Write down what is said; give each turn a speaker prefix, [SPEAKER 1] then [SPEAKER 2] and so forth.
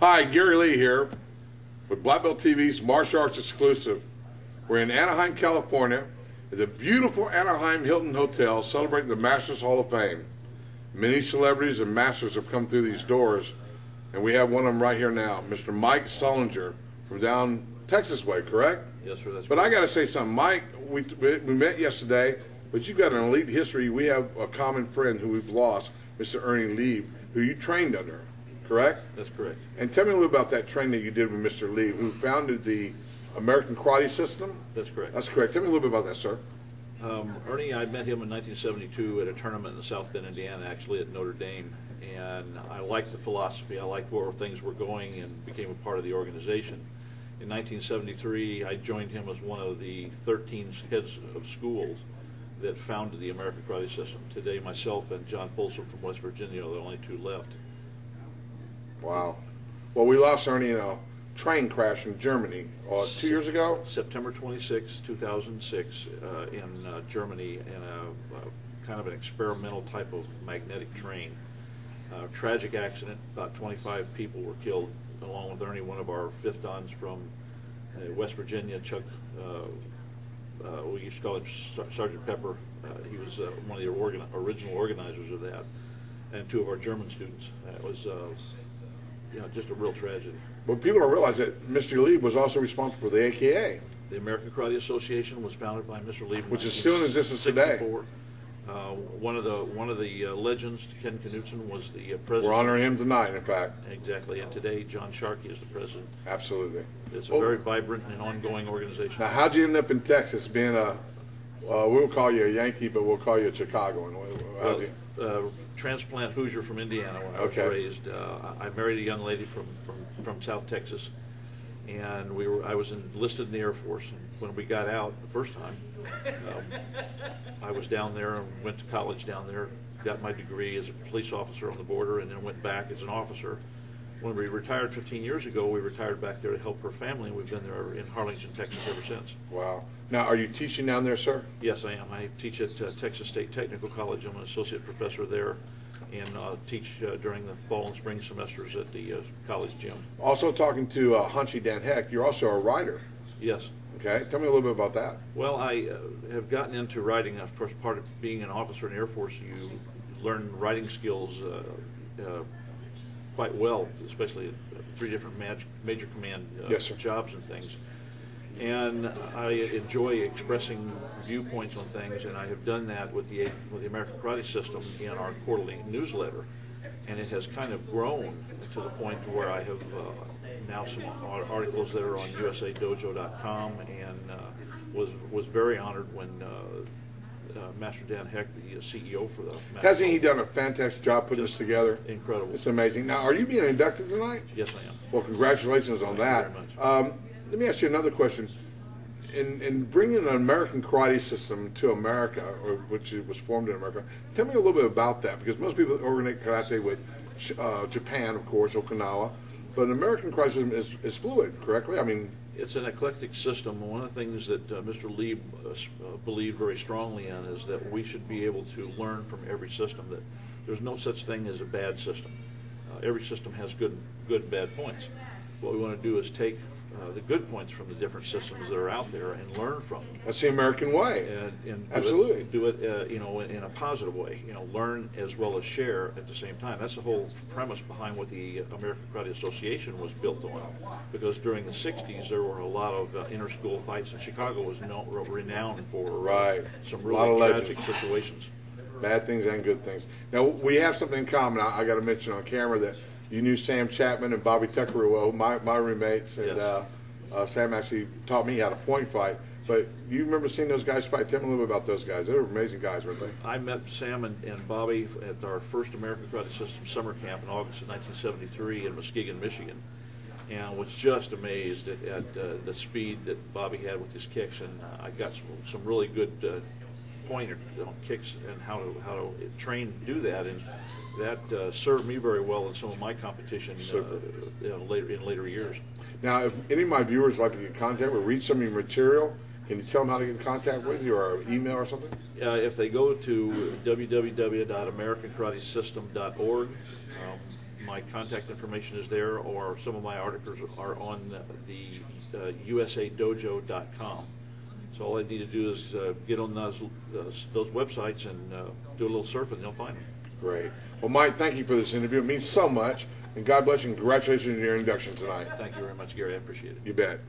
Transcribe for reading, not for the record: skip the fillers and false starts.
[SPEAKER 1] Hi, Gary Lee here with Black Belt TV's Martial Arts Exclusive. We're in Anaheim, California, at the beautiful Anaheim Hilton Hotel celebrating the Masters Hall of Fame. Many celebrities and masters have come through these doors, and we have one of them right here now, Mr. Mike Sullinger from down Texas way, correct?
[SPEAKER 2] Yes, sir. That's
[SPEAKER 1] But
[SPEAKER 2] correct.
[SPEAKER 1] I got to say something. Mike, we met yesterday, but you've got an elite history. We have a common friend who we've lost, Mr. Ernie Lieb, who you trained under, correct?
[SPEAKER 2] That's correct.
[SPEAKER 1] And tell me a little about that training that you did with Mr. Lee, who founded the American Karate System.
[SPEAKER 2] That's correct.
[SPEAKER 1] That's correct. Tell me a little bit about that, sir.
[SPEAKER 2] Ernie, I met him in 1972 at a tournament in South Bend, Indiana, actually at Notre Dame. And I liked the philosophy. I liked where things were going and became a part of the organization. In 1973, I joined him as one of the 13 heads of schools that founded the American Karate System. Today, myself and John Folsom from West Virginia are the only two left.
[SPEAKER 1] Wow. Well, we lost Ernie in a train crash in Germany 2 years ago.
[SPEAKER 2] September 26, 2006, in Germany, in a kind of an experimental type of magnetic train. Tragic accident. About 25 people were killed, along with Ernie, one of our fifth dans from West Virginia, Chuck. We used to call him Sergeant Pepper. He was one of the original organizers of that, and two of our German students. It was just a real tragedy.
[SPEAKER 1] But people don't realize that Mr. Lee was also responsible for the AKA.
[SPEAKER 2] The American Karate Association was founded by Mr. Lee,
[SPEAKER 1] which is still in existence today.
[SPEAKER 2] One of the legends, Ken Knutson, was the president.
[SPEAKER 1] We're honoring him tonight, in fact.
[SPEAKER 2] Exactly, and today John Sharkey is the president.
[SPEAKER 1] Absolutely.
[SPEAKER 2] It's a very vibrant and ongoing organization.
[SPEAKER 1] Now, how'd you end up in Texas, being we'll call you a Yankee, but we'll call you a Chicagoan?
[SPEAKER 2] Transplant Hoosier from Indiana when I was raised. I married a young lady from South Texas, and I was enlisted in the Air Force. And when we got out the first time, I was down there and went to college down there, got my degree as a police officer on the border, and then went back as an officer. When we retired 15 years ago, we retired back there to help her family, and we've been there in Harlingen, Texas ever since.
[SPEAKER 1] Wow. Now, are you teaching down there, sir?
[SPEAKER 2] Yes, I am. I teach at Texas State Technical College. I'm an associate professor there, and teach during the fall and spring semesters at the college gym.
[SPEAKER 1] Also talking to Hunchy Dan Heck, you're also a writer.
[SPEAKER 2] Yes.
[SPEAKER 1] Okay, tell me a little bit about that.
[SPEAKER 2] Well, I have gotten into writing. Of course, part of being an officer in the Air Force, you learn writing skills quite well, especially at 3 different major command jobs and things. And I enjoy expressing viewpoints on things, and I have done that with the American Karate System in our quarterly newsletter. And it has kind of grown to the point to where I have now some articles that are on usadojo.com, and was very honored when Master Dan Heck, the CEO for the
[SPEAKER 1] Hasn't he done a fantastic job putting this together?
[SPEAKER 2] Incredible.
[SPEAKER 1] It's amazing. Now, are you being inducted tonight?
[SPEAKER 2] Yes, I am.
[SPEAKER 1] Well, congratulations on that.
[SPEAKER 2] Thank you very much.
[SPEAKER 1] Let me ask you another question. In bringing an American Karate System to America, which was formed in America, tell me a little bit about that, because most people organize karate with Japan, of course, Okinawa, but an American Karate System is fluid, correctly? I mean,
[SPEAKER 2] it's an eclectic system. One of the things that Mr. Lee believed very strongly in is that we should be able to learn from every system, that there's no such thing as a bad system. Every system has good and bad points. What we want to do is take the good points from the different systems that are out there and learn from them.
[SPEAKER 1] That's the American way.
[SPEAKER 2] And
[SPEAKER 1] absolutely
[SPEAKER 2] do it in a positive way. Learn as well as share at the same time. That's the whole premise behind what the American Karate Association was built on. Because during the '60s there were a lot of inter-school fights, and Chicago was renowned for some really tragic situations.
[SPEAKER 1] Bad things and good things. Now, we have something in common. I got to mention on camera that you knew Sam Chapman and Bobby Tucker well, my roommates, and Sam actually taught me how to point fight. But you remember seeing those guys fight? Tell me a little bit about those guys. They were amazing guys, weren't they?
[SPEAKER 2] I met Sam and Bobby at our first American Karate System summer camp in August of 1973 in Muskegon, Michigan, and was just amazed at the speed that Bobby had with his kicks. And I got some really good pointer on kicks and how to train to do that, and that served me very well in some of my competition in later years.
[SPEAKER 1] Now, if any of my viewers would like to get in contact or read some of your material, can you tell them how to get in contact with you, or email or something?
[SPEAKER 2] If they go to www.americankaratesystem.org, my contact information is there, or some of my articles are on the usadojo.com. So all I need to do is get on those websites and do a little surfing, and you'll find them.
[SPEAKER 1] Great. Well, Mike, thank you for this interview. It means so much. And God bless you and congratulations on your induction tonight.
[SPEAKER 2] Thank you very much, Gary. I appreciate it.
[SPEAKER 1] You bet.